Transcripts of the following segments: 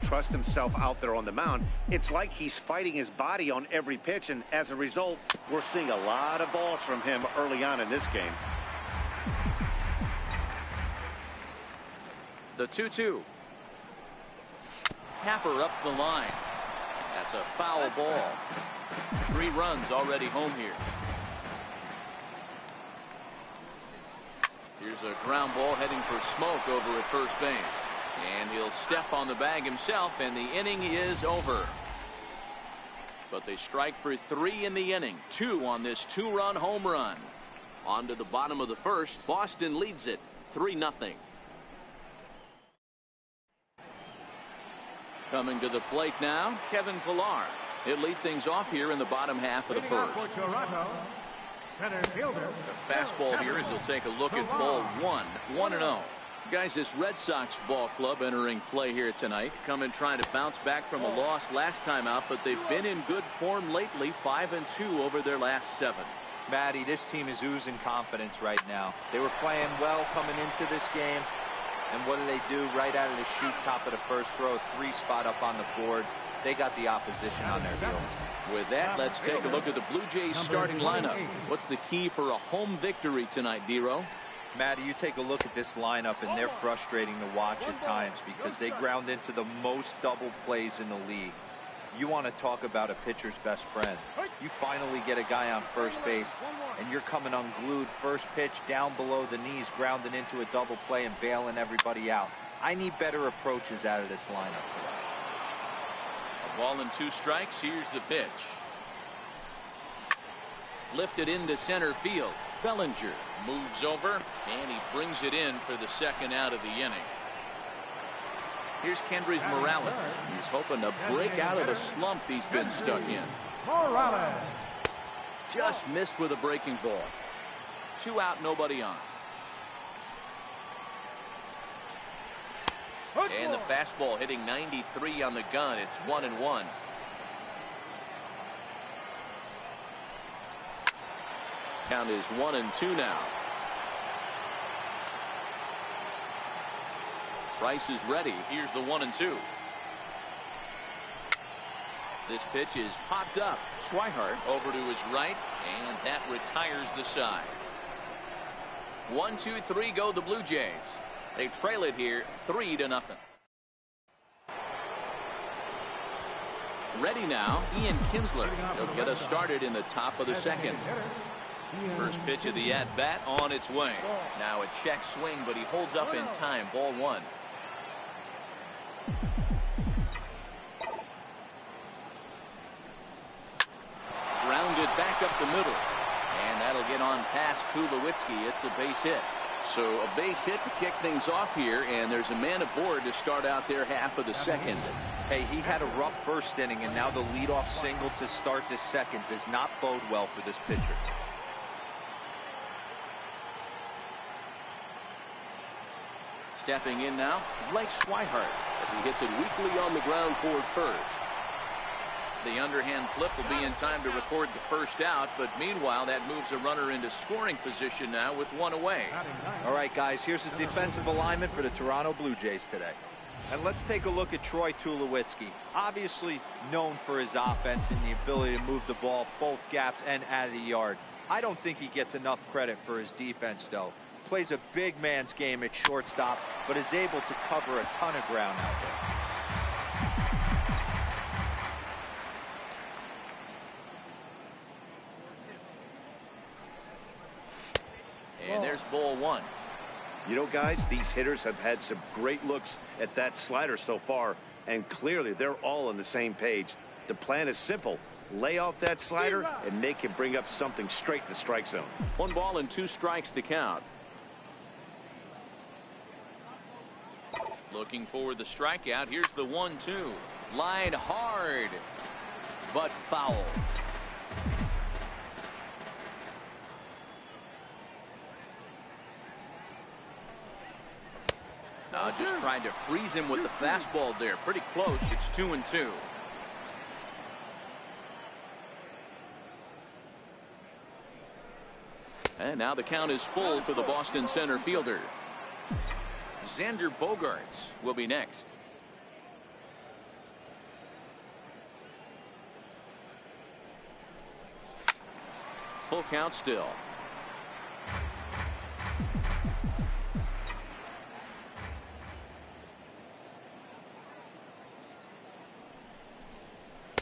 trust himself out there on the mound. It's like he's fighting his body on every pitch, and as a result, we're seeing a lot of balls from him early on in this game. The 2-2. Tapper up the line. That's a foul ball. 3 runs already home here. Here's a ground ball heading for Smoke over at first base. And he'll step on the bag himself, and the inning is over. But they strike for 3 in the inning. 2 on this 2-run home run. On to the bottom of the first. Boston leads it 3-0. Coming to the plate now, Kevin Pillar. He'll lead things off here in the bottom half of the first. The fastball here as he'll take a look at ball 1, 1-0. Guys, this Red Sox ball club entering play here tonight. Coming trying to bounce back from a loss last time out, but they've been in good form lately. 5-2 over their last 7. Matty, this team is oozing confidence right now. They were playing well coming into this game. And what do? Right out of the chute, top of the first, throw a 3 spot up on the board. They got the opposition on their heels. With that, let's take a look at the Blue Jays starting lineup. What's the key for a home victory tonight, D-Row? Matty, you take a look at this lineup, and they're frustrating to watch at times because they ground into the most double plays in the league. You want to talk about a pitcher's best friend. You finally get a guy on first base, and you're coming unglued. First pitch down below the knees, grounding into a double play and bailing everybody out. I need better approaches out of this lineup today. A ball and 2 strikes. Here's the pitch. Lifted into center field. Bellinger moves over, and he brings it in for the second out of the inning. Here's Kendrys Morales. He's hoping to break out of the slump he's been stuck in. Just missed with a breaking ball. 2 out, nobody on. And the fastball hitting 93 on the gun. It's 1-1. Count is 1-2 now. Price is ready. Here's the 1-2. This pitch is popped up. Swihart over to his right, and that retires the side. 1-2-3 go the Blue Jays. They trail it here 3-0. Ready now, Ian Kinsler. He'll get us started in the top of the second. First pitch of the at-bat on its way. Now a check swing, but he holds up in time. Ball 1. Grounded back up the middle. And that'll get on past Tulowitzki. It's a base hit. So a base hit to kick things off here, and there's a man aboard to start out their half of the second. Hey, he had a rough first inning, and now the leadoff single to start the second does not bode well for this pitcher. Stepping in now, Blake Swihart as he hits it weakly on the ground toward first. The underhand flip will be in time to record the first out, but meanwhile that moves a runner into scoring position now with 1 away. All right, guys, here's the defensive alignment for the Toronto Blue Jays today. And let's take a look at Troy Tulowitzki. Obviously known for his offense and the ability to move the ball both gaps and out of the yard. I don't think he gets enough credit for his defense, though. Plays a big man's game at shortstop, but is able to cover a ton of ground out there. And there's ball 1. You know, guys, these hitters have had some great looks at that slider so far, and clearly they're all on the same page. The plan is simple. Lay off that slider and make him bring up something straight in the strike zone. 1 ball and 2 strikes the count. Looking for the strikeout. Here's the 1-2. Line hard, but foul. Just trying to freeze him with the fastball there. Pretty close. It's 2-2. And now the count is full for the Boston center fielder. Xander Bogaerts will be next. Full count still.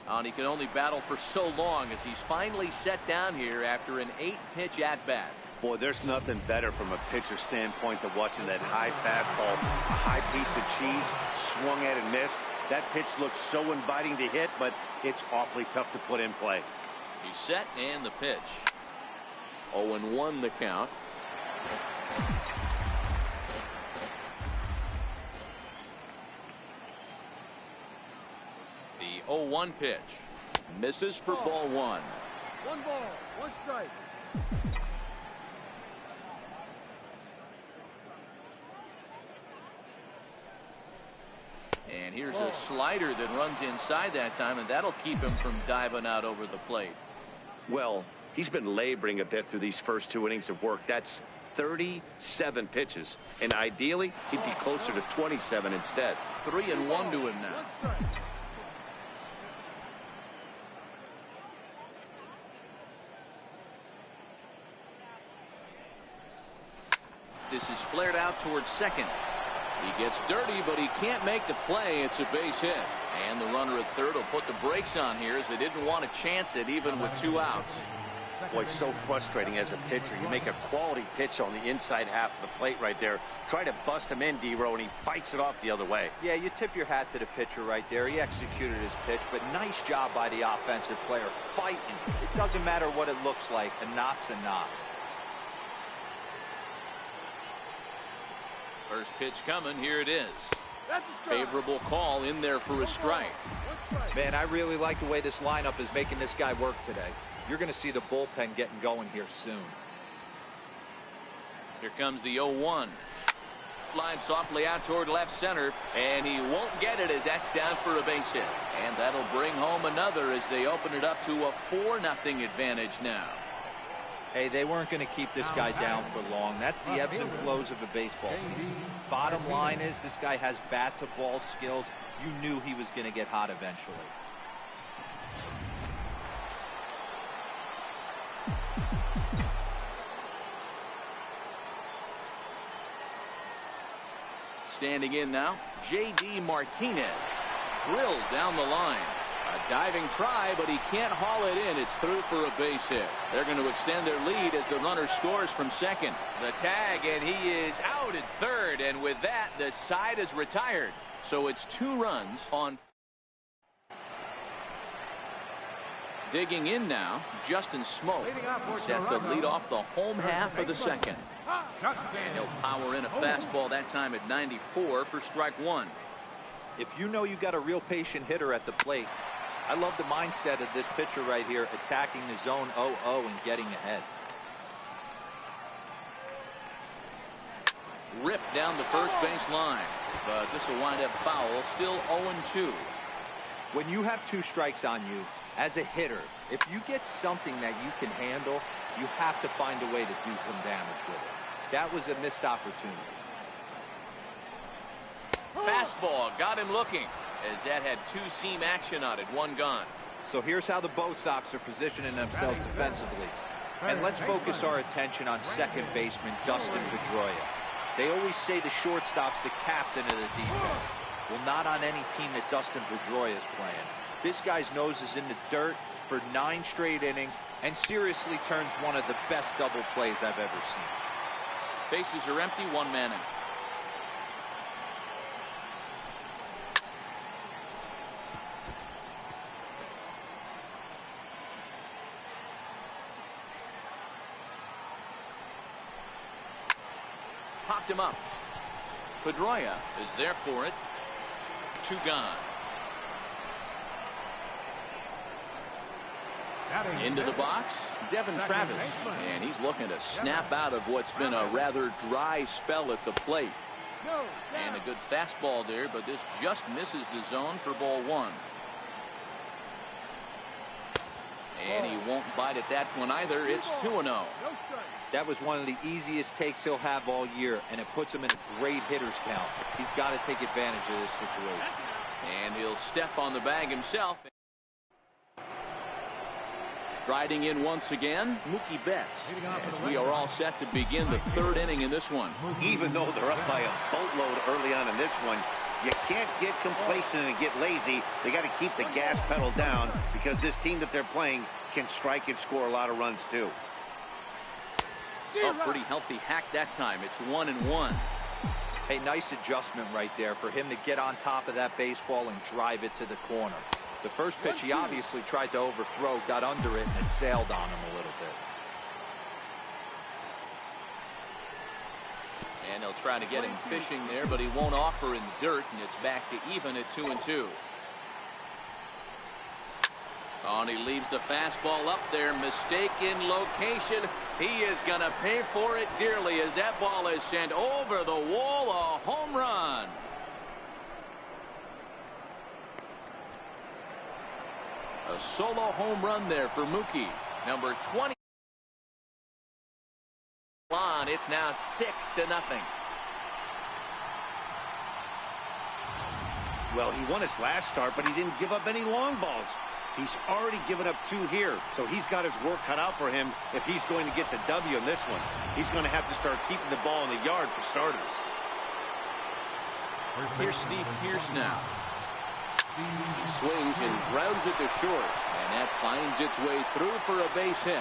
And he can only battle for so long as he's finally set down here after an 8-pitch at-bat. Boy, there's nothing better from a pitcher standpoint than watching that high fastball, a high piece of cheese, swung at and missed. That pitch looks so inviting to hit, but it's awfully tough to put in play. He's set and the pitch. 0-1 the count. The 0-1 pitch. Misses for ball one. 1 ball, 1 strike. And here's a slider that runs inside that time, and that'll keep him from diving out over the plate. Well, he's been laboring a bit through these first 2 innings of work. That's 37 pitches, and ideally he'd be closer to 27 instead. 3-1 to him now. This is flared out towards second. He gets dirty, but he can't make the play. It's a base hit. And the runner at third will put the brakes on here as they didn't want to chance it even with 2 outs. Boy, so frustrating as a pitcher. You make a quality pitch on the inside half of the plate right there. Try to bust him in, D-Row, and he fights it off the other way. Yeah, you tip your hat to the pitcher right there. He executed his pitch, but nice job by the offensive player fighting. It doesn't matter what it looks like. A knock's a knock. First pitch coming. Here it is. That's a strike. Favorable call in there for a strike. Man, I really like the way this lineup is making this guy work today. You're going to see the bullpen getting going here soon. Here comes the 0-1. Line softly out toward left center, and he won't get it as that's down for a base hit. And that'll bring home another as they open it up to a 4-0 advantage now. Hey, they weren't going to keep this guy down for long. That's the ebbs and flows of a baseball season. Bottom line is this guy has bat-to-ball skills. You knew he was going to get hot eventually. Standing in now, J.D. Martinez. Drilled down the line. A diving try, but he can't haul it in. It's through for a base hit. They're going to extend their lead as the runner scores from second. The tag, and he is out at third. And with that, the side is retired. So it's 2 runs on. Digging in now, Justin Smoke. Set to lead off the home half of the second. And he'll power in a fastball that time at 94 for strike 1. If you know you got a real patient hitter at the plate, I love the mindset of this pitcher right here, attacking the zone 0-0 and getting ahead. Ripped down the first base line, but this will wind up foul. Still 0-2. When you have 2 strikes on you, as a hitter, if you get something that you can handle, you have to find a way to do some damage with it. That was a missed opportunity. Fastball got him looking as that had 2-seam action on it. 1 gone. So here's how the Bo Sox are positioning themselves defensively. And let's focus our attention on second baseman Dustin Pedroia. They always say the shortstop's the captain of the defense. Well, not on any team that Dustin Pedroia is playing. This guy's nose is in the dirt for 9 straight innings and seriously turns one of the best double plays I've ever seen. Bases are empty, 1 man in. Popped him up. Pedroia is there for it. 2 gone. Into the box, Devin Travis, and he's looking to snap out of what's been a rather dry spell at the plate. And a good fastball there, but this just misses the zone for ball 1. And he won't bite at that one either. It's 2-0. That was one of the easiest takes he'll have all year, and it puts him in a great hitter's count. He's got to take advantage of this situation. And he'll step on the bag himself. Striding in once again, Mookie Betts. As we are all set to begin the third inning in this one. Even though they're up by a boatload early on in this one, you can't get complacent and get lazy. They got to keep the gas pedal down because this team that they're playing can strike and score a lot of runs too. A pretty healthy hack that time. It's 1-1. Hey, nice adjustment right there for him to get on top of that baseball and drive it to the corner. The first pitch he obviously tried to overthrow, got under it, and it sailed on him a little bit. And they'll try to get him fishing there, but he won't offer in the dirt, and it's back to even at 2-2. Oh, and he leaves the fastball up there. Mistaken location. He is going to pay for it dearly as that ball is sent over the wall. A home run. A solo home run there for Mookie. Number 20. It's now 6-0. Well, he won his last start, but he didn't give up any long balls. He's already given up 2 here, so he's got his work cut out for him if he's going to get the W in this one. He's going to have to start keeping the ball in the yard for starters. Here's Steve Pearce now. He swings and grounds it to short, and that finds its way through for a base hit.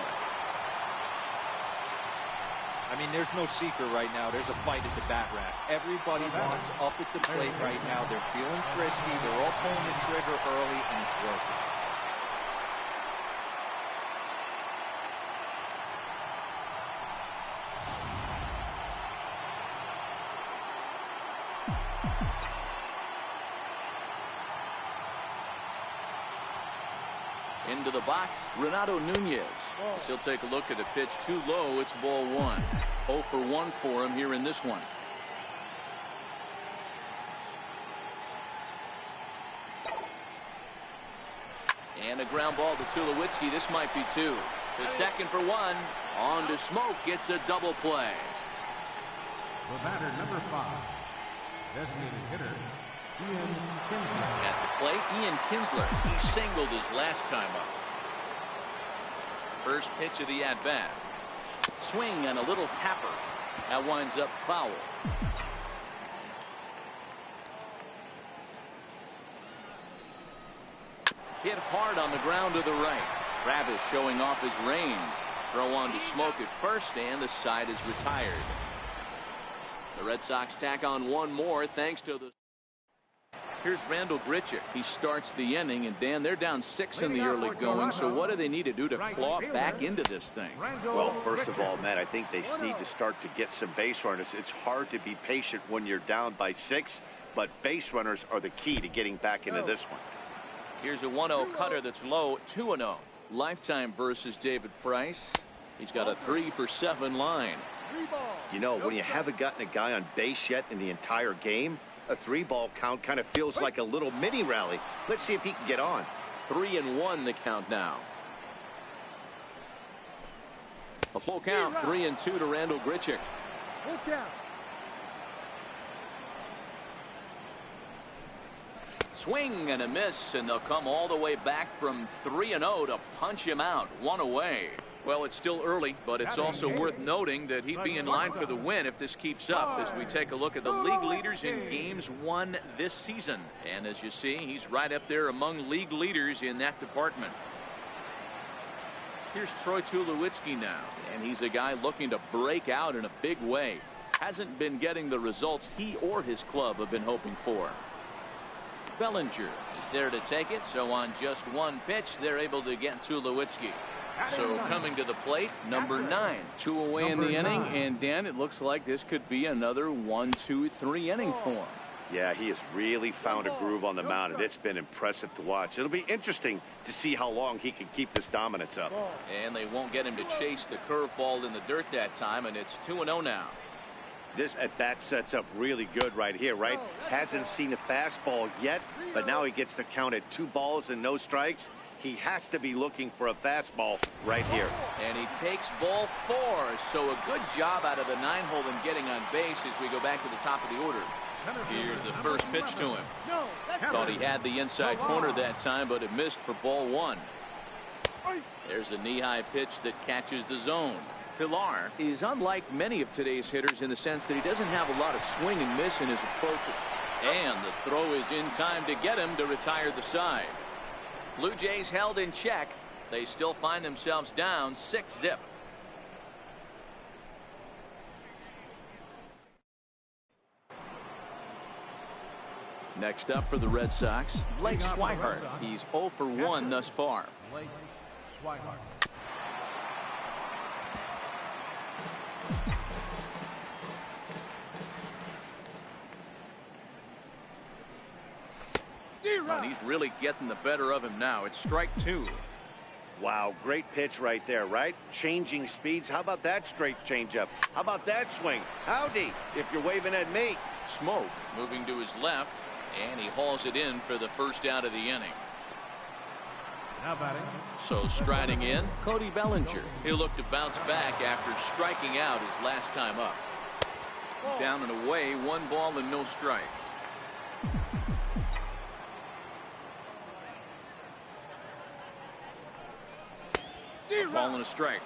I mean, there's no secret right now. There's a fight at the bat rack. Everybody wants up at the plate right now. They're feeling frisky. They're all pulling the trigger early, and it's working. Into the box, Renato Nunez. He'll take a look at a pitch too low. It's ball 1. 0 for 1 for him here in this one. And a ground ball to Tulowitzki. This might be 2. The second for 1. On to Smoke. Gets a double play. The batter, number 5. Designated hitter, Ian Kinsler. At the plate, Ian Kinsler. He singled his last time up. First pitch of the at-bat. Swing and a little tapper. That winds up foul. Hit hard on the ground to the right. Travis showing off his range. Throw on to Smoke at first, and the side is retired. The Red Sox tack on one more thanks to the... Here's Randall Grichuk. He starts the inning, and Dan, they're down 6 in the early going, so what do they need to do to claw back into this thing? Well, first of all, Matt, I think they need to start to get some base runners. It's hard to be patient when you're down by 6, but base runners are the key to getting back into this one. Here's a 1-0 cutter that's low, 2-0. Lifetime versus David Price. He's got a 3 for 7 line. You know, when you haven't gotten a guy on base yet in the entire game, a 3-ball count kind of feels like a little mini rally. Let's see if he can get on. 3-1 the count now. A full count, 3-2 to Randall Grichuk. Full count. Swing and a miss, and they'll come all the way back from 3-0 to punch him out. 1 away. Well, it's still early, but it's also worth noting that he'd be in line for the win if this keeps up as we take a look at the league leaders in games won this season. And as you see, he's right up there among league leaders in that department. Here's Troy Tulowitzki now, and he's a guy looking to break out in a big way. Hasn't been getting the results he or his club have been hoping for. Bellinger is there to take it, so on just one pitch, they're able to get Tulowitzki. So coming to the plate, number 9. 2 away in the inning, and Dan, it looks like this could be another 1-2-3 inning for him. Yeah, he has really found a groove on the mound, and it's been impressive to watch. It'll be interesting to see how long he can keep this dominance up. And they won't get him to chase the curveball in the dirt that time, and it's 2-0 now. This at-bat sets up really good right here, right? Hasn't seen a fastball yet, but now he gets to count at 2 balls and no strikes. He has to be looking for a fastball right here. And he takes ball 4, so a good job out of the 9-hole in getting on base as we go back to the top of the order. Here's the first pitch to him. Thought he had the inside corner that time, but it missed for ball 1. There's a knee-high pitch that catches the zone. Pilar is unlike many of today's hitters in the sense that he doesn't have a lot of swing and miss in his approaches. And the throw is in time to get him to retire the side. Blue Jays held in check. They still find themselves down 6-zip. Next up for the Red Sox, Blake Swihart. He's 0 for 1 thus far. Blake Swihart. And he's really getting the better of him now. It's strike 2. Wow, great pitch right there, right? Changing speeds. How about that straight changeup? How about that swing? Howdy, if you're waving at me. Smoke moving to his left, and he hauls it in for the first out of the inning. Now batting. So striding in, Cody Bellinger. He'll look to bounce back after striking out his last time up. Down and away, 1 ball and no strikes. Ball and a strike.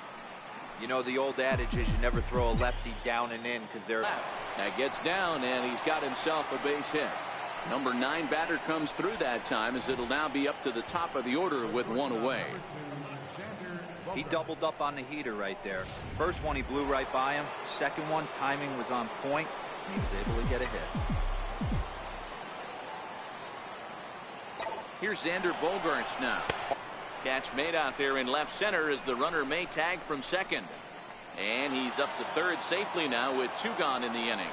You know, the old adage is you never throw a lefty down and in because they're... That gets down, and he's got himself a base hit. Number 9 batter comes through that time, as it'll now be up to the top of the order with 1 away. He doubled up on the heater right there. First one he blew right by him. Second one, timing was on point, and he was able to get a hit. Here's Xander Bogaerts now. Catch made out there in left center as the runner may tag from second. And he's up to third safely now with 2 gone in the inning.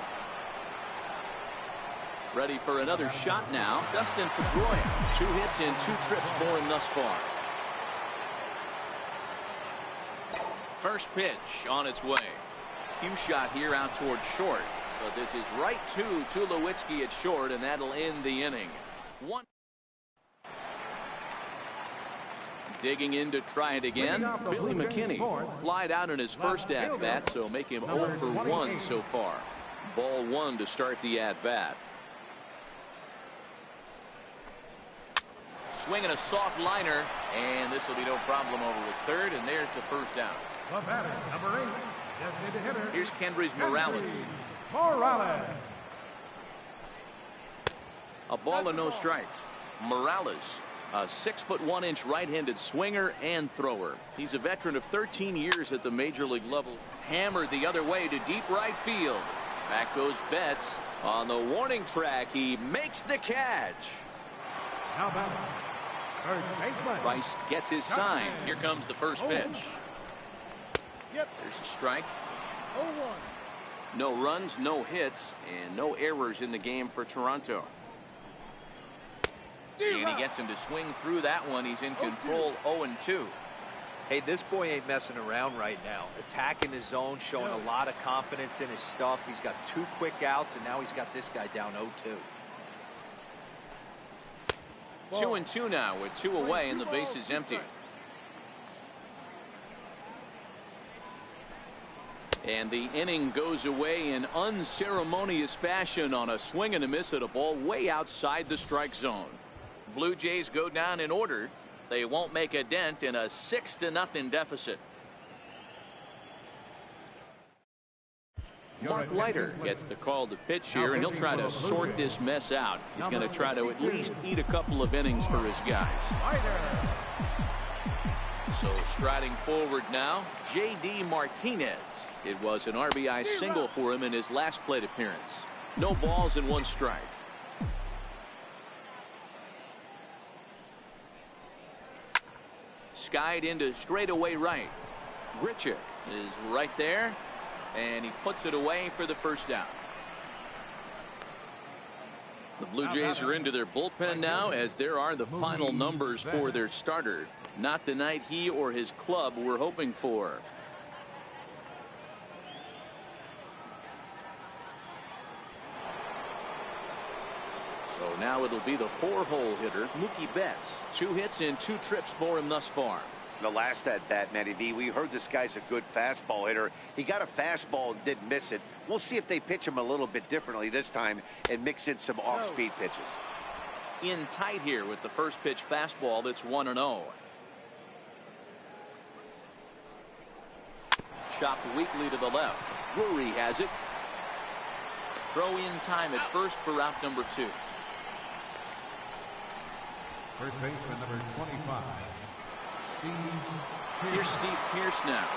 Ready for another shot now, Dustin Pedroia. 2 hits in 2 trips for him thus far. First pitch on its way. Cue shot here out towards short. But this is right to Tulowitzki at short, and that'll end the inning. 1. Digging in to try it again. Billy McKinney flied out in his first at-bat, so make him 0 for 1 so far. Ball 1 to start the at-bat. Swinging a soft liner, and this will be no problem over with third, and there's the first out. The batter, number 8, designated hitter. Here's Kendrys Morales. Morales. A ball and no strikes. Morales, a 6'1" right-handed swinger and thrower. He's a veteran of 13 years at the major league level. Hammered the other way to deep right field. Back goes Betts on the warning track. He makes the catch. Now batting, third baseman. Rice gets his sign. Here comes the first pitch. There's a strike. 0-1. No runs, no hits, and no errors in the game for Toronto. And he gets him to swing through that one. He's in control. 0-2. Hey, this boy ain't messing around right now. Attacking his zone, showing a lot of confidence in his stuff. He's got 2 quick outs, and now he's got this guy down 0-2. 2-2 now with 2 away, and the base is empty. And the inning goes away in unceremonious fashion on a swing and a miss at a ball way outside the strike zone. Blue Jays go down in order. They won't make a dent in a 6-0 deficit. Mark Leiter gets the call to pitch here, and he'll try to sort this mess out. He's going to try to at least eat a couple of innings for his guys. So striding forward now, J.D. Martinez. It was an RBI single for him in his last plate appearance. No balls and 1 strike. Skied into straightaway right. Grichuk is right there, and he puts it away for the first out. The Blue Jays are into their bullpen now, as there are the final numbers for their starter. Not the night he or his club were hoping for. So now it'll be the 4-hole hitter, Mookie Betts. 2 hits in 2 trips for him thus far. The last at bat, Matty V, we heard this guy's a good fastball hitter. He got a fastball and didn't miss it. We'll see if they pitch him a little bit differently this time and mix in some off-speed pitches. In tight here with the first pitch fastball that's 1-0. chopped weakly to the left. Drury has it. Throw in time at first for route number 2. First baseman number 25, Steve Pierce. Here's Steve Pierce now.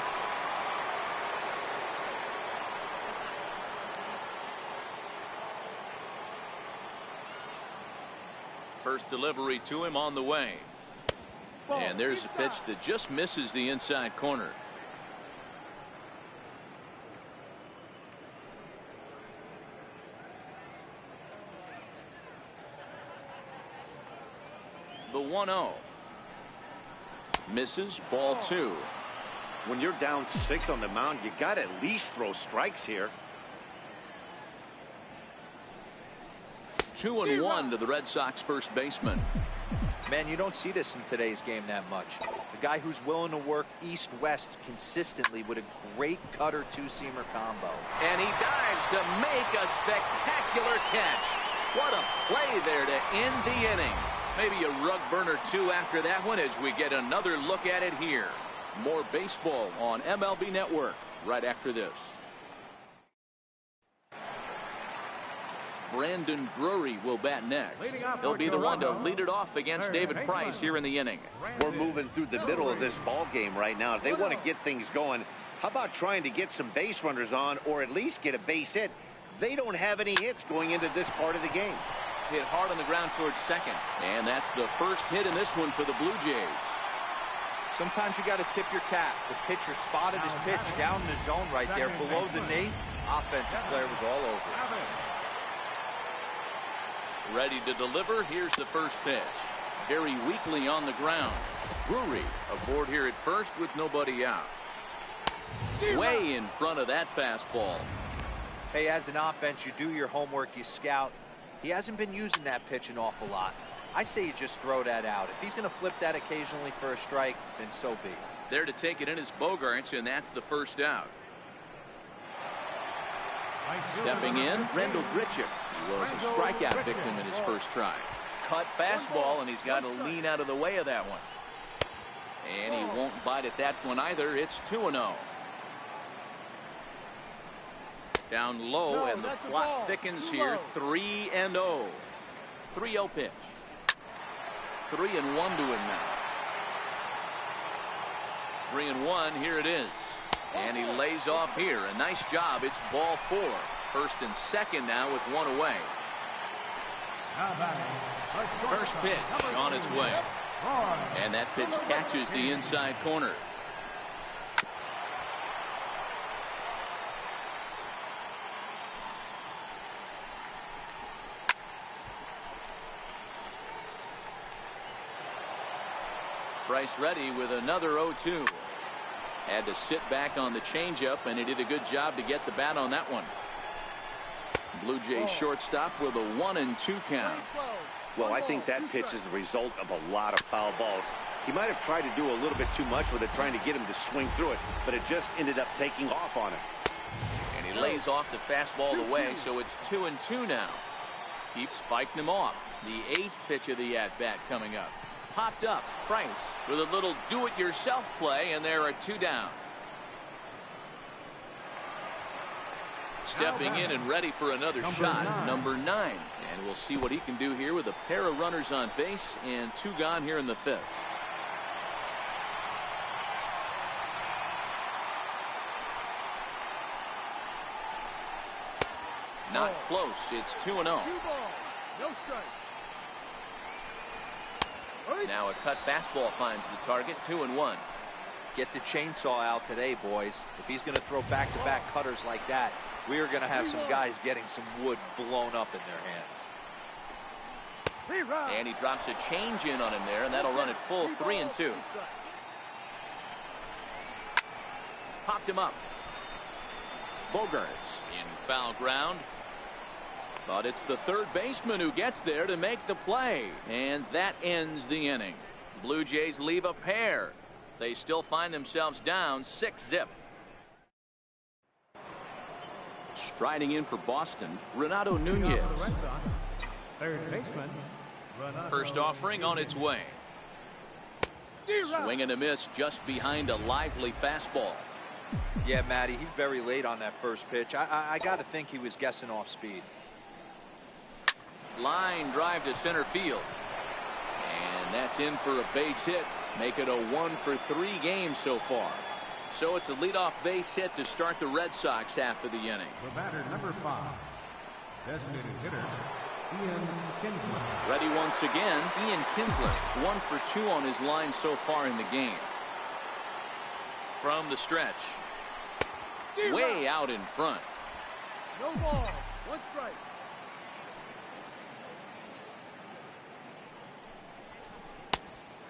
First delivery to him on the way. And there's a pitch that just misses the inside corner. The 1-0. Misses, ball 2. When you're down 6 on the mound, you got to at least throw strikes here. 2-1 to the Red Sox first baseman. Man, you don't see this in today's game that much. The guy who's willing to work east-west consistently with a great cutter two-seamer combo. And he dives to make a spectacular catch. What a play there to end the inning. Maybe a rug burner 2 after that one as we get another look at it here. More baseball on MLB Network right after this. Brandon Drury will bat next. He'll be the one to lead it off against David Price here in the inning. We're moving through the middle of this ball game right now. If they want to get things going, how about trying to get some base runners on or at least get a base hit? They don't have any hits going into this part of the game. Hit hard on the ground towards second. And that's the first hit in this one for the Blue Jays. Sometimes you got to tip your cap. The pitcher spotted his pitch down in the zone right there below the knee. Offensive player was all over it. Ready to deliver. Here's the first pitch. Very weakly on the ground. Drury aboard here at first with nobody out. Way in front of that fastball. Hey, as an offense, you do your homework, you scout. He hasn't been using that pitch an awful lot. I say you just throw that out. If he's going to flip that occasionally for a strike, then so be it. There to take it in is Bogarts, and that's the first out. Stepping in, Randall Grichuk. He was a strikeout victim in his first try. Cut fastball, and he's got to lean out of the way of that one. And he won't bite at that one either. It's 2-0. Down low, and the plot thickens here. 3-0. 3-0 pitch. 3-1 to him now. 3-1, here it is. And he lays off here. A nice job. It's ball 4. First and second now with 1 away. First pitch on its way. And that pitch catches the inside corner. Price ready with another 0-2. Had to sit back on the changeup, and he did a good job to get the bat on that one. Blue Jays shortstop with a 1-2 count. Well, I think that pitch is the result of a lot of foul balls. He might have tried to do a little bit too much with it, trying to get him to swing through it, but it just ended up taking off on him. And he lays off the fastball away, so it's 2-2 now. Keeps fighting him off. The 8th pitch of the at-bat coming up. Popped up. Price with a little do-it-yourself play, and there are 2 down. Stepping in and ready for another shot, number 9. And we'll see what he can do here with a pair of runners on base and 2 gone here in the 5th. Not close. It's 2-0. No strike. Now a cut fastball finds the target. 2-1. Get the chainsaw out today, boys. If he's going to throw back-to-back cutters like that, we are going to have some guys getting some wood blown up in their hands. And he drops a change in on him there, and that'll run it full. 3-2. Popped him up. Bogarts in foul ground. But it's the third baseman who gets there to make the play. And that ends the inning. Blue Jays leave a pair. They still find themselves down 6-0. Striding in for Boston, Renato Nunez. Third baseman, First offering on its way. Swing and a miss just behind a lively fastball. Yeah, Matty, he's very late on that first pitch. I got to think he was guessing off speed. Line drive to center field. And that's in for a base hit. Make it a 1-for-3 game so far. So it's a leadoff base hit to start the Red Sox half of the inning. The batter, number 5, designated hitter, Ian Kinsler. Ready once again, Ian Kinsler, 1 for 2 on his line so far in the game. From the stretch. Way out in front. No ball. 1 strike.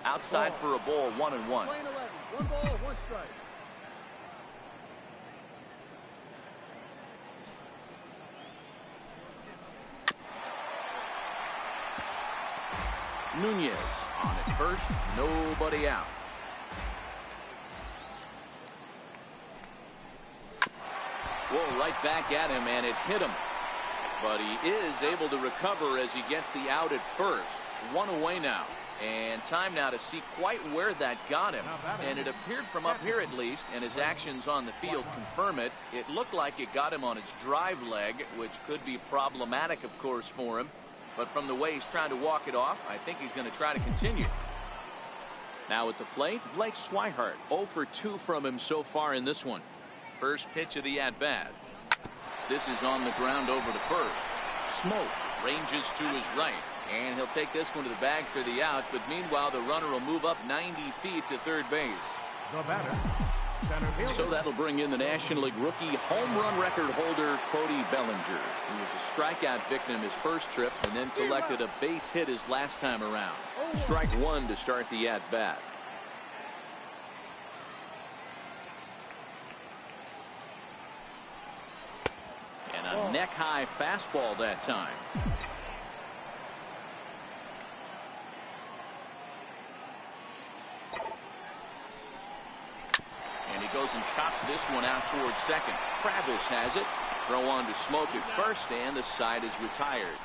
Outside for a ball, 1-1. Playing 11. 1 ball, 1 strike. Nunez on at first, nobody out. Whoa, right back at him, and it hit him. But he is able to recover as he gets the out at first. 1 away now. And time now to see quite where that got him. And it appeared from up here at least, and his actions on the field confirm it. It looked like it got him on his drive leg, which could be problematic, of course, for him. But from the way he's trying to walk it off, I think he's going to try to continue. Now at the plate, Blake Swihart. 0 for 2 from him so far in this one. First pitch of the at-bat. This is on the ground over to first. Smoke ranges to his right. And he'll take this one to the bag for the out. But meanwhile, the runner will move up 90 feet to third base. The batter, center fielder. So that'll bring in the National League rookie home run record holder, Cody Bellinger. He was a strikeout victim his first trip and then collected a base hit his last time around. Strike 1 to start the at-bat. And a neck-high fastball that time. And he goes and chops this one out towards second. Travis has it. Throw on to Smoke at first, and the side is retired.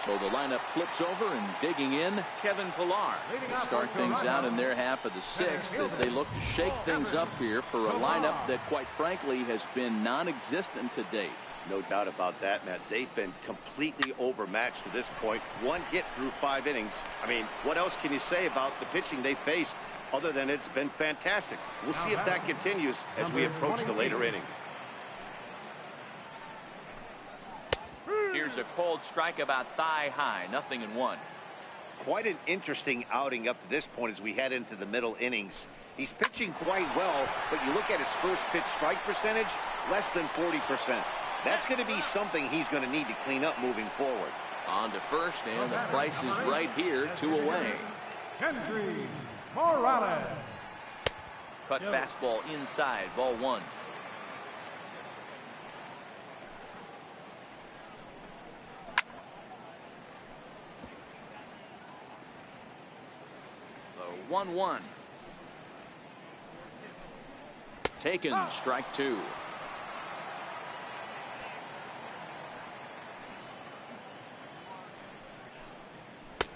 So the lineup flips over, and digging in, Kevin Pillar to start things out in their half of the 6th as they look to shake things up here for a lineup that, quite frankly, has been non-existent to date. No doubt about that, Matt. They've been completely overmatched to this point. 1 hit through 5 innings. I mean, what else can you say about the pitching they faced other than it's been fantastic? We'll see if that continues as we approach the later inning. Here's a cold strike about thigh high, 0-1. Quite an interesting outing up to this point as we head into the middle innings. He's pitching quite well, but you look at his first pitch strike percentage, less than 40%. That's going to be something he's going to need to clean up moving forward. On to first, and the price is right here, 2 away. Henry Morales. Cut fastball inside, ball 1. The 1-1. Taken, strike 2.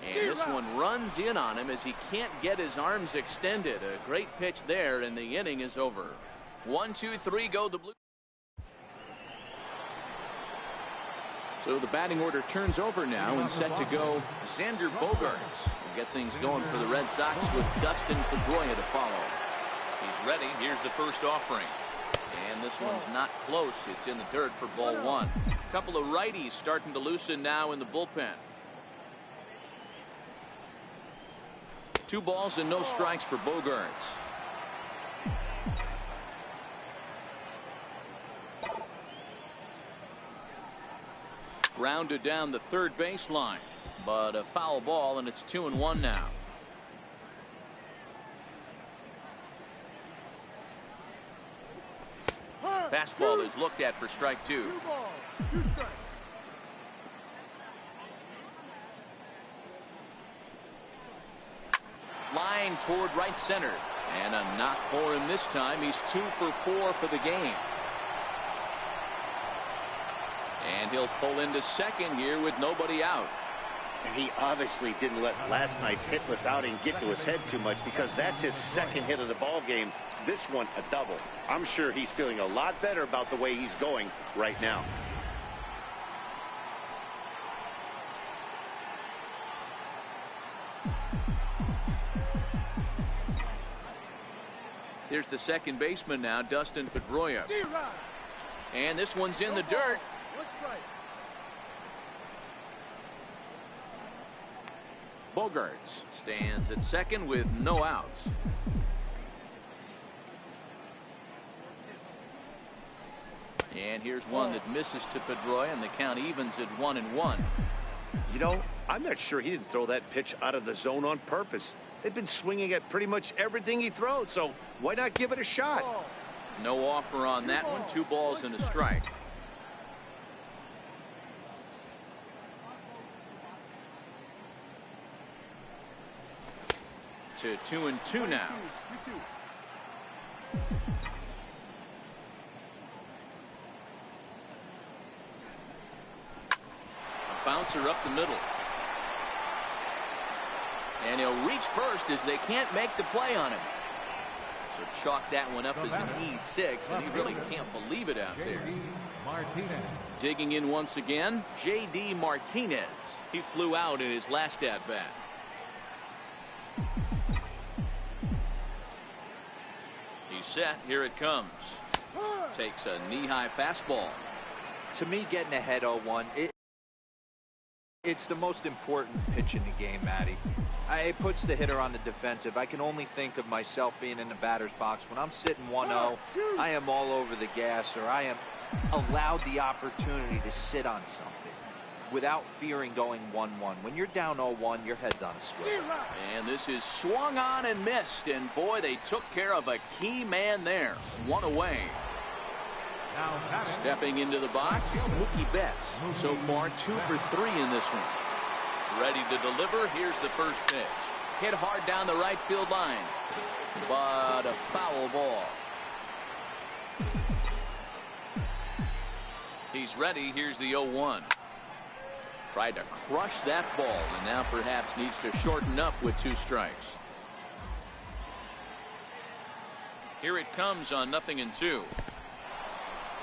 And this one runs in on him as he can't get his arms extended. A great pitch there, and the inning is over. 1, 2, 3, go the Blue. So the batting order turns over now, and set to go Xander Bogaerts. Will get things going for the Red Sox with Dustin Pedroia to follow. He's ready. Here's the first offering. And this one's not close. It's in the dirt for ball 1. A couple of righties starting to loosen now in the bullpen. 2 balls and no strikes for Bogaerts. Grounded down the third baseline, but a foul ball, and it's 2-1 now. Fastball is looked at for strike 2. 2 balls, 2 strikes. Line toward right center, and a knock for him this time. He's 2 for 4 for the game. And he'll pull into second here with nobody out. And he obviously didn't let last night's hitless outing get to his head too much, because that's his second hit of the ball game. This one a double. I'm sure he's feeling a lot better about the way he's going right now. Here's the second baseman now, Dustin Pedroia. And this one's in the dirt. Bogarts stands at second with no outs. And here's one that misses to Pedroia, and the count evens at 1-1. You know, I'm not sure he didn't throw that pitch out of the zone on purpose. They've been swinging at pretty much everything he throws, so why not give it a shot? No offer on that one. 2 balls and a strike. To 2-2 now. A bouncer up the middle. And he'll reach first as they can't make the play on him. So chalk that one up as an E6, and he really can't believe it out there. Digging in once again, J.D. Martinez. He flew out in his last at-bat. He's set. Here it comes. Takes a knee-high fastball. To me, getting ahead 0-1, it's the most important pitch in the game, Matty. It puts the hitter on the defensive. I can only think of myself being in the batter's box. When I'm sitting 1-0, I am all over the gas, or I am allowed the opportunity to sit on something without fearing going 1-1. When you're down 0-1, your head's on a swivel. And this is swung on and missed, and boy, they took care of a key man there. 1 away. Stepping into the box, Mookie Betts. So far 2 for 3 in this one. Ready to deliver. Here's the first pitch. Hit hard down the right field line, but a foul ball. He's ready. Here's the 0-1. Tried to crush that ball, and now perhaps needs to shorten up with 2 strikes. Here it comes on 0-2.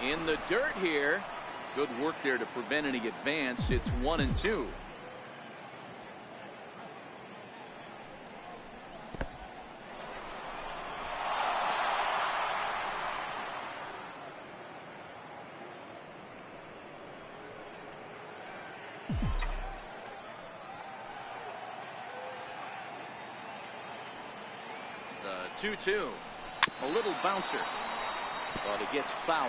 In the dirt here. Good work there to prevent any advance. It's 1-2. The 2-2. A little bouncer, but it gets foul.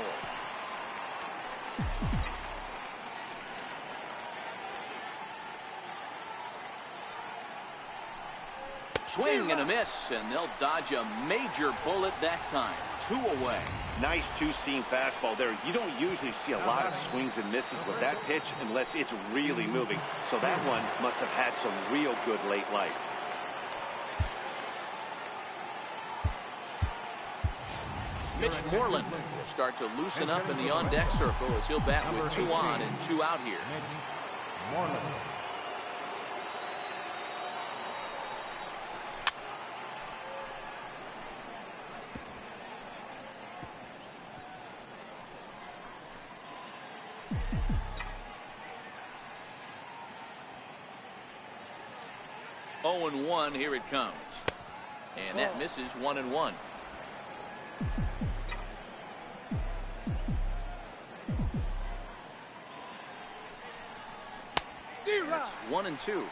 Swing and a miss, and they'll dodge a major bullet that time. 2 away. Nice 2-seam fastball there. You don't usually see a lot of swings and misses with that pitch unless it's really moving. So that one must have had some real good late life. Mitch Moreland will start to loosen up in the on-deck circle as he'll bat with 2 on and 2 out here. Moreland. Oh, 0-1. Here it comes, and that misses. 1-1. That's 1-2.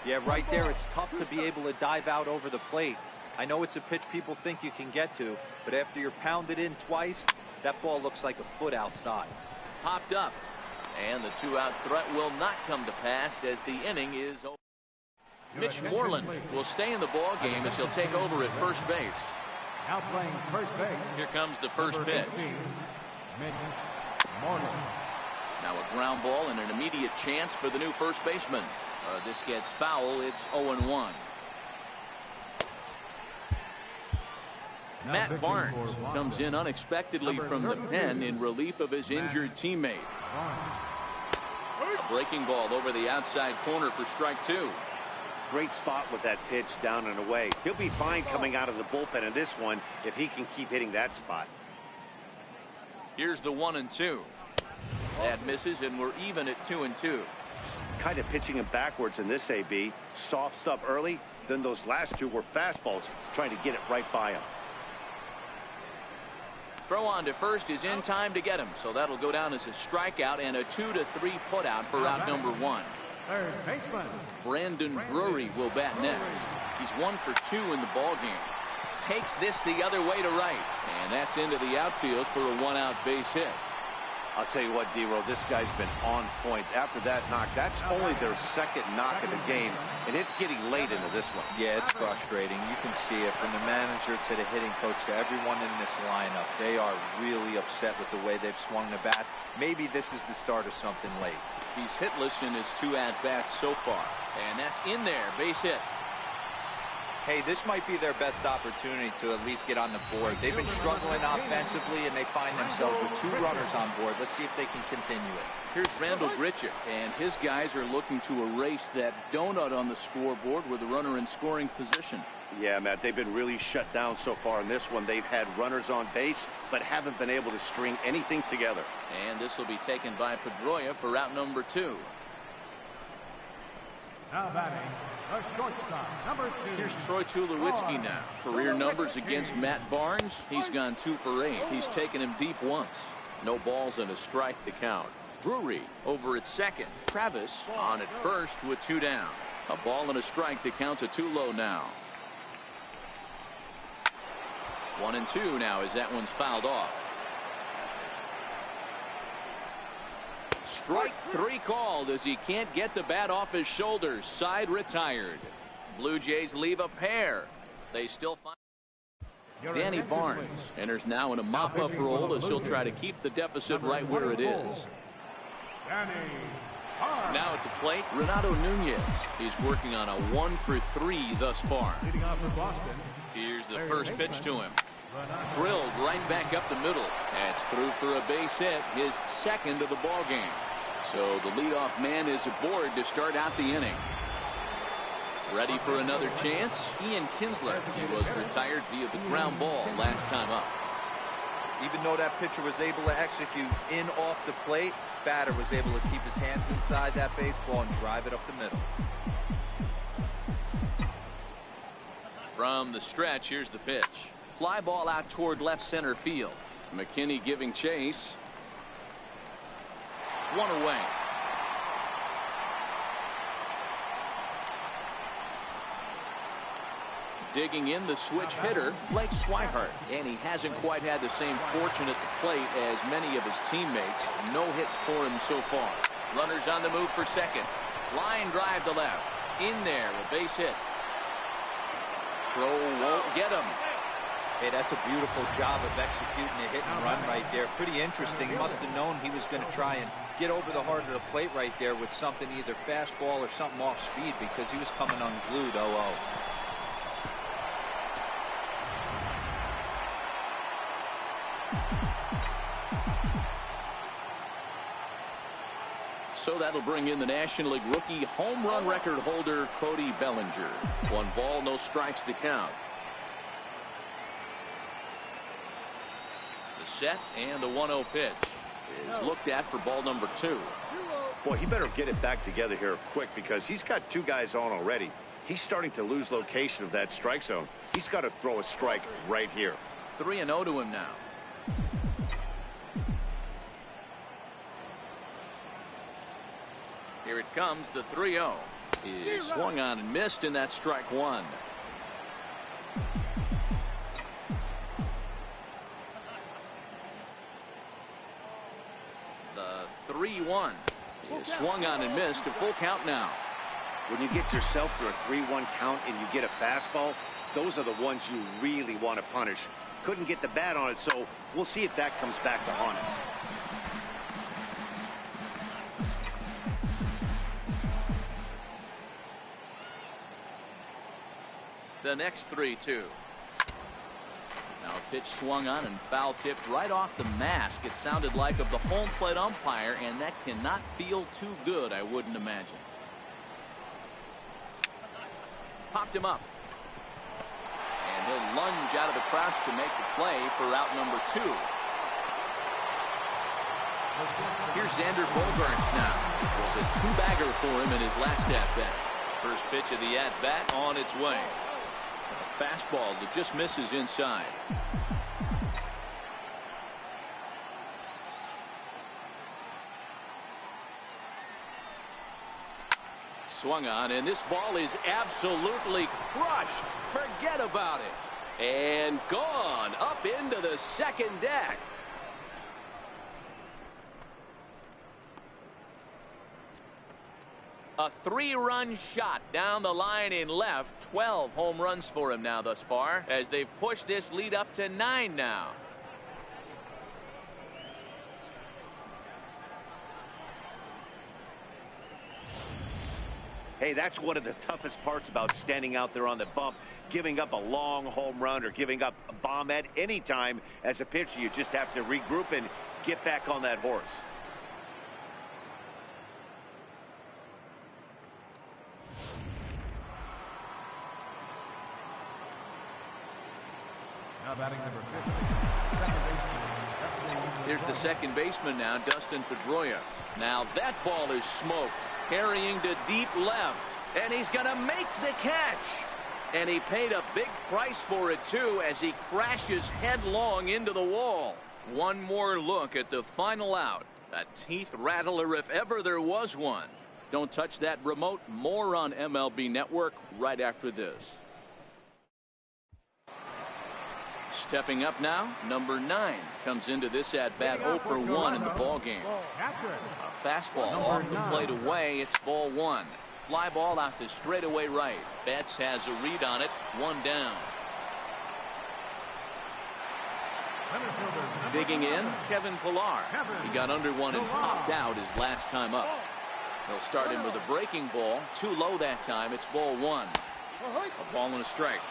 Yeah, right there, it's tough to be able to dive out over the plate. I know it's a pitch people think you can get to, but after you're pounded in twice, that ball looks like a foot outside. Popped up, and the 2-out threat will not come to pass as the inning is over. Mitch Moreland will stay in the ball game as he'll take over at first base. Now playing first base. Here comes the first pitch. Mitch Moreland. Now a ground ball and an immediate chance for the new first baseman. This gets foul. It's 0-1. Matt Barnes comes in unexpectedly from the pen in relief of his injured teammate. A breaking ball over the outside corner for strike 2. Great spot with that pitch down and away. He'll be fine coming out of the bullpen in this one if he can keep hitting that spot. Here's the 1-2. That misses, and we're even at 2-2. Kind of pitching him backwards in this AB. Soft stuff early, then those last two were fastballs, trying to get it right by him. Throw on to first is in time to get him, so that'll go down as a strikeout and a 2-3 putout for out number 1. Third baseman. Brandon Drury will bat next. He's 1 for 2 in the ballgame. Takes this the other way to right, and that's into the outfield for a 1-out base hit. I'll tell you what, D-Roll, this guy's been on point. After that knock, that's only their second knock of the game, and it's getting late into this one. Yeah, it's frustrating. You can see it from the manager to the hitting coach to everyone in this lineup. They are really upset with the way they've swung the bats. Maybe this is the start of something late. He's hitless in his 2 at-bats so far, and that's in there, base hit. Hey, this might be their best opportunity to at least get on the board. They've been struggling offensively, and they find themselves with 2 runners on board. Let's see if they can continue it. Here's Randall Grichuk, and his guys are looking to erase that donut on the scoreboard with a runner in scoring position. Yeah, Matt, they've been really shut down so far in this one. They've had runners on base, but haven't been able to string anything together. And this will be taken by Pedroia for out number 2. Now batting, the shortstop, number 2. Here's Troy Tulowitzki now. Career numbers against Matt Barnes. He's gone 2 for 8. He's taken him deep once. No balls and a strike to count. Drury over at second. Travis on at first with 2 down. A ball and a strike to count to 2 low now. 1-2 now as that one's fouled off. Strike 3 called as he can't get the bat off his shoulders. Side retired. Blue Jays leave a pair. They still find Danny Barnes enters now in a mop-up role as he'll try to keep the deficit right where it is. Now at the plate, Renato Nunez. He's working on a 1 for 3 thus far. Here's the first pitch to him. Drilled right back up the middle. That's through for a base hit, his second of the ball game. So the leadoff man is aboard to start out the inning. Ready for another chance? Ian Kinsler. He was retired via the ground ball last time up. Even though that pitcher was able to execute in off the plate, batter was able to keep his hands inside that baseball and drive it up the middle. From the stretch, here's the pitch. Fly ball out toward left center field. McKinney giving chase. 1 away. Digging in the switch hitter, Blake Swihart, and he hasn't quite had the same fortune at the plate as many of his teammates. No hits for him so far. Runners on the move for second. Line drive to left. In there, a base hit. Throw won't get him. Hey, that's a beautiful job of executing a hit and run right there. Pretty interesting. Must have known he was going to try and get over the heart of the plate right there with something, either fastball or something off speed, because he was coming unglued 0-0. So that'll bring in the National League rookie home run record holder Cody Bellinger. 1 ball, no strikes to count. The set and the 1-0 pitch is looked at for ball number 2. Boy, he better get it back together here quick because he's got 2 guys on already. He's starting to lose location of that strike zone. He's got to throw a strike right here. 3-0 to him now. Here it comes, the 3-0. He swung on and missed, and that's strike 1. The 3-1. He swung on and missed, a full count now. When you get yourself to a 3-1 count and you get a fastball, those are the ones you really want to punish. Couldn't get the bat on it, so we'll see if that comes back to haunt him. The next 3-2. Now a pitch swung on and foul tipped right off the mask. It sounded like of the home plate umpire, and that cannot feel too good, I wouldn't imagine. Popped him up. And he'll lunge out of the crouch to make the play for out number 2. Here's Xander Bogaerts now. It was a 2-bagger for him in his last at-bat. First pitch of the at-bat on its way. A fastball that just misses inside. Swung on, and this ball is absolutely crushed. Forget about it. And gone up into the second deck. A 3-run shot down the line in left. 12 home runs for him now thus far, as they've pushed this lead up to 9 now. Hey, that's one of the toughest parts about standing out there on the bump. Giving up a long home run or giving up a bomb at any time as a pitcher. You just have to regroup and get back on that horse. Now batting number 50, second baseman. Here's the second baseman now, Dustin Pedroia. Now that ball is smoked, carrying to deep left, and he's going to make the catch. And he paid a big price for it, too, as he crashes headlong into the wall. One more look at the final out. A teeth rattler if ever there was one. Don't touch that remote. More on MLB Network right after this. Stepping up now, number 9 comes into this at-bat 0 for 1 in the ball game. A fastball off the plate away. It's ball 1. Fly ball out to straightaway right. Betts has a read on it. 1 down. Digging in, Kevin Pillar. He got under one and popped out his last time up. They'll start him with a breaking ball. Too low that time. It's ball 1. A ball and a strike.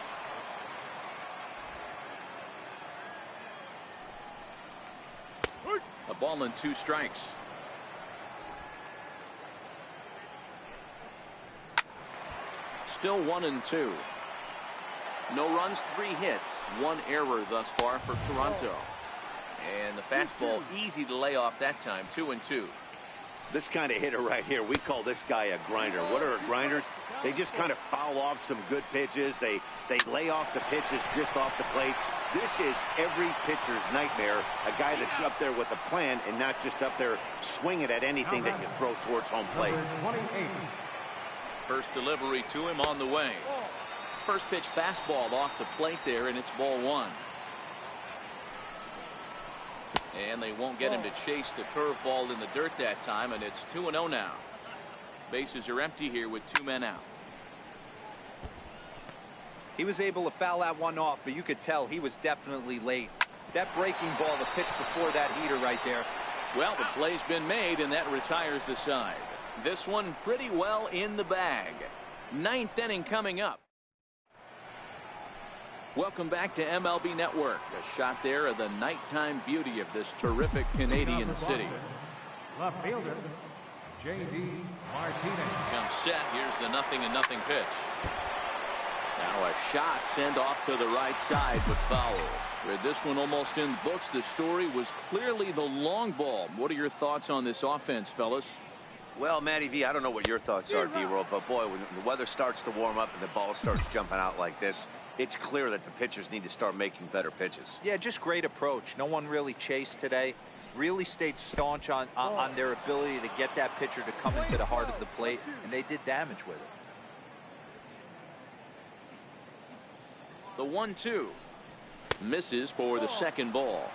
A ball and 2 strikes. Still 1 and 2. No runs, 3 hits, 1 error thus far for Toronto. And the fastball easy to lay off that time. 2 and 2. This kind of hitter right here, we call this guy a grinder. What are grinders? They just kind of foul off some good pitches. They lay off the pitches just off the plate. This is every pitcher's nightmare, a guy that's up there with a plan and not just up there swinging at anything that you throw towards home plate. First delivery to him on the way. First pitch fastball off the plate there, and it's ball 1. And they won't get him to chase the curveball in the dirt that time, and it's 2-0 now. Bases are empty here with 2 men out. He was able to foul that one off, but you could tell he was definitely late. That breaking ball, the pitch before that heater right there. Well, the play's been made, and that retires the side. This one pretty well in the bag. 9th inning coming up. Welcome back to MLB Network. A shot there of the nighttime beauty of this terrific Canadian city. Left fielder, J.D. Martinez. Comes set. Here's the 0-0 pitch. Now a shot sent off to the right side, but foul. With this one almost in the books, the story was clearly the long ball. What are your thoughts on this offense, fellas? Well, Matty V, I don't know what your thoughts are, D-Roll, but boy, when the weather starts to warm up and the ball starts jumping out like this, it's clear that the pitchers need to start making better pitches. Yeah, just great approach. No one really chased today. Really stayed staunch on their ability to get that pitcher to come into the heart of the plate, and they did damage with it. The 1-2 misses for the second ball.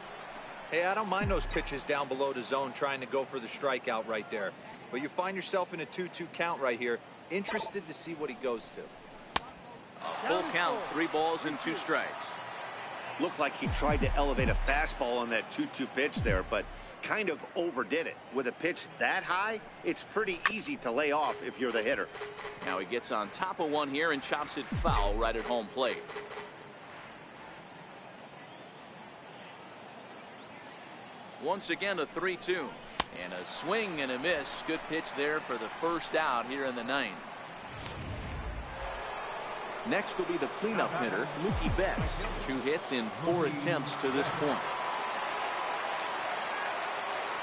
Hey, I don't mind those pitches down below the zone trying to go for the strikeout right there. But you find yourself in a 2-2 count right here. Interested to see what he goes to. A full count, 3 balls and 2 strikes. Looked like he tried to elevate a fastball on that 2-2 pitch there, but kind of overdid it. With a pitch that high, it's pretty easy to lay off if you're the hitter. Now he gets on top of one here and chops it foul right at home plate. Once again, a 3-2. And a swing and a miss. Good pitch there for the first out here in the ninth. Next will be the cleanup hitter, Mookie Betts. 2 hits in 4 attempts to this point.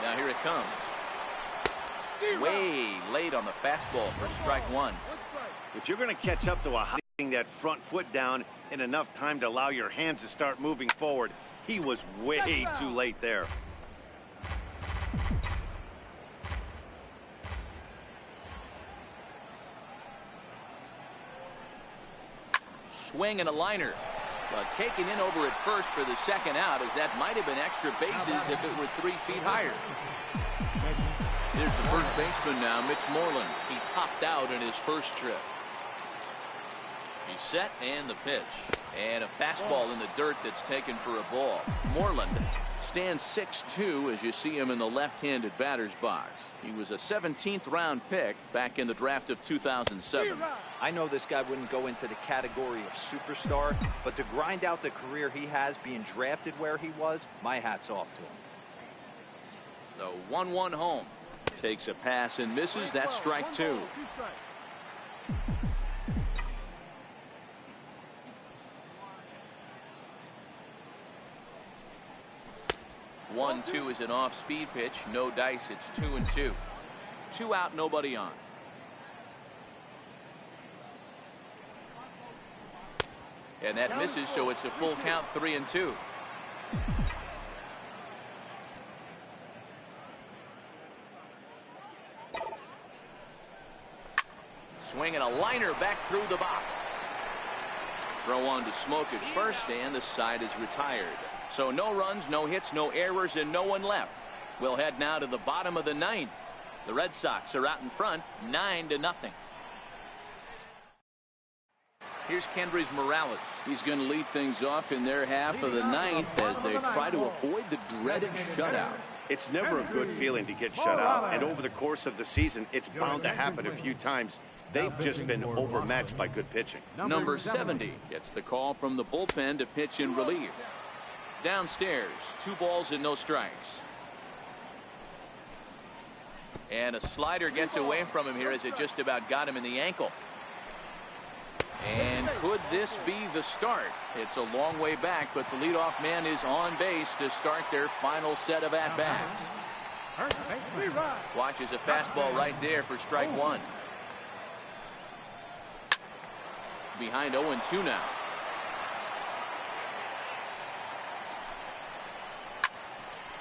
Now here it comes. Way late on the fastball for strike 1. If you're going to catch up to a high, that front foot down in enough time to allow your hands to start moving forward, he was way too late there. Swing and a liner. Well, taken in over at first for the second out, as that might have been extra bases if it were 3 feet higher. Here's the first baseman now, Mitch Moreland. He topped out in his first trip. He's set, and the pitch. And a fastball in the dirt that's taken for a ball. Moreland stands 6'2" as you see him in the left-handed batter's box. He was a 17th round pick back in the draft of 2007. I know this guy wouldn't go into the category of superstar, but to grind out the career he has being drafted where he was, my hat's off to him. The 1-1 home. Takes a pass and misses. That's strike 2. 1-2 is an off-speed pitch. No dice. It's 2-2. 2 out, nobody on. And that misses, so it's a full count, 3-2. Swing and a liner back through the box. Throw on to Smoke at first, and the side is retired. So no runs, no hits, no errors, and no one left. We'll head now to the bottom of the ninth. The Red Sox are out in front, 9-0. Here's Kendrys Morales. He's going to lead things off in their half of the ninth as they try to avoid the dreaded shutout. It's never a good feeling to get shut out, and over the course of the season, it's bound to happen a few times. They've just been overmatched by good pitching. Number 70 gets the call from the bullpen to pitch in relief. Downstairs, 2 balls and no strikes. And a slider gets away from him here as it just about got him in the ankle. And could this be the start? It's a long way back, but the leadoff man is on base to start their final set of at-bats. Watches a fastball right there for strike 1. Behind 0-2 now.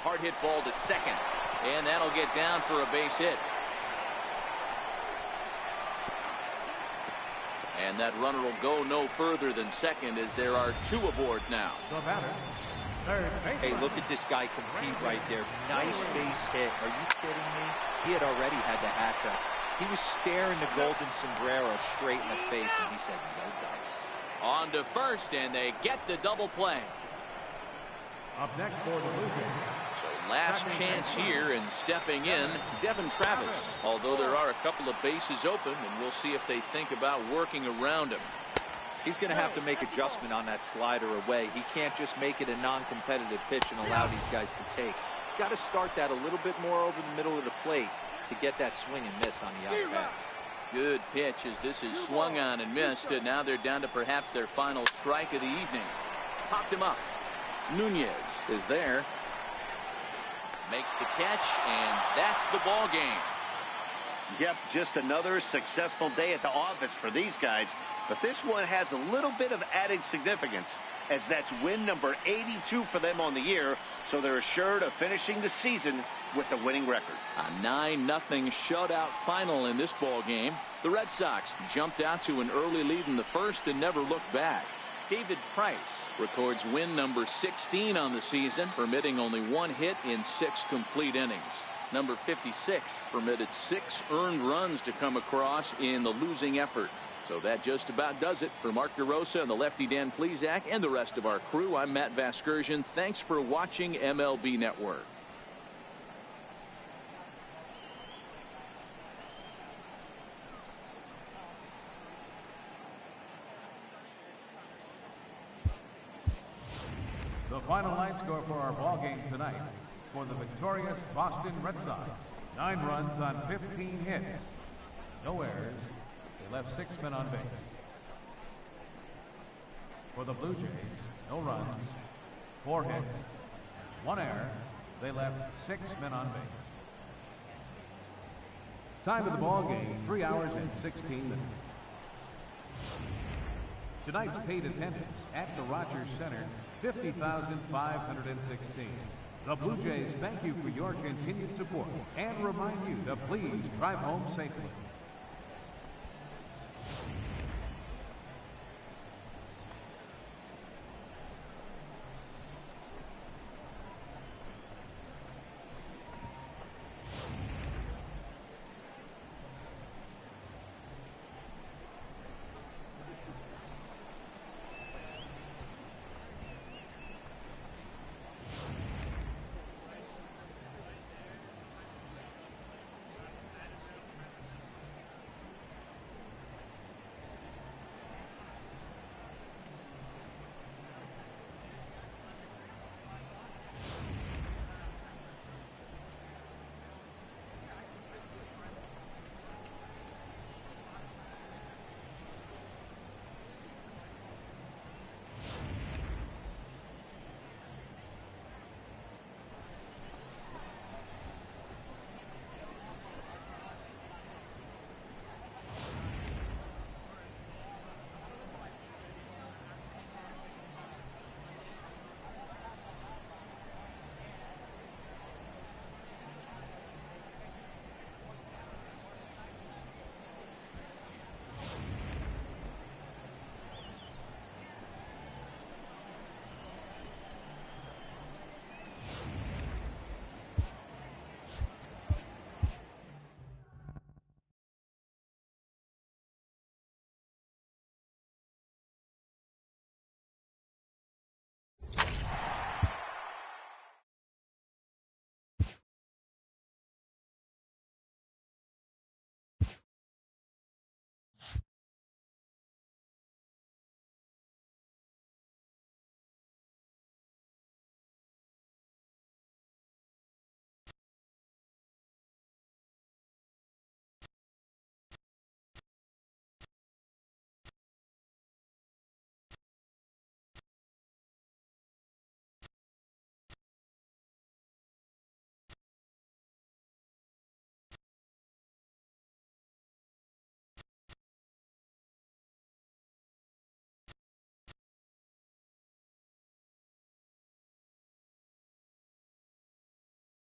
Hard hit ball to second, and that'll get down for a base hit. And that runner will go no further than second as there are 2 aboard now. Hey, look at this guy compete right there. Nice base hit. Are you kidding me? He had already had the hat trick. He was staring the golden sombrero straight in the face, and he said, no dice. On to first, and they get the double play. Up next for the Blue Jays. So last chance here, and stepping in, Devin Travis. Although there are a couple of bases open, and we'll see if they think about working around him. He's going to have to make adjustment on that slider away. He can't just make it a non-competitive pitch and allow these guys to take. He's got to start that a little bit more over the middle of the plate to get that swing and miss on the out bat. Good pitch as this is swung on and missed, and now they're down to perhaps their final strike of the evening. Popped him up. Nunez is there. Makes the catch, and that's the ball game. Yep, just another successful day at the office for these guys. But this one has a little bit of added significance, as that's win number 82 for them on the year, so they're assured of finishing the season with a winning record. A 9-0 shutout final in this ball game. The Red Sox jumped out to an early lead in the first and never looked back. David Price records win number 16 on the season, permitting only 1 hit in 6 complete innings. Number 56 permitted 6 earned runs to come across in the losing effort. So that just about does it. For Mark DeRosa and the lefty Dan Plesac and the rest of our crew, I'm Matt Vasgersian. Thanks for watching MLB Network. The final line score for our ball game tonight. for the victorious Boston Red Sox. 9 runs on 15 hits. No errors. They left 6 men on base. For the Blue Jays, no runs, 4 hits, 1 error. They left 6 men on base. Time of the ball game, 3 hours and 16 minutes. Tonight's paid attendance at the Rogers Center, 50,516. The Blue Jays thank you for your continued support and remind you to please drive home safely.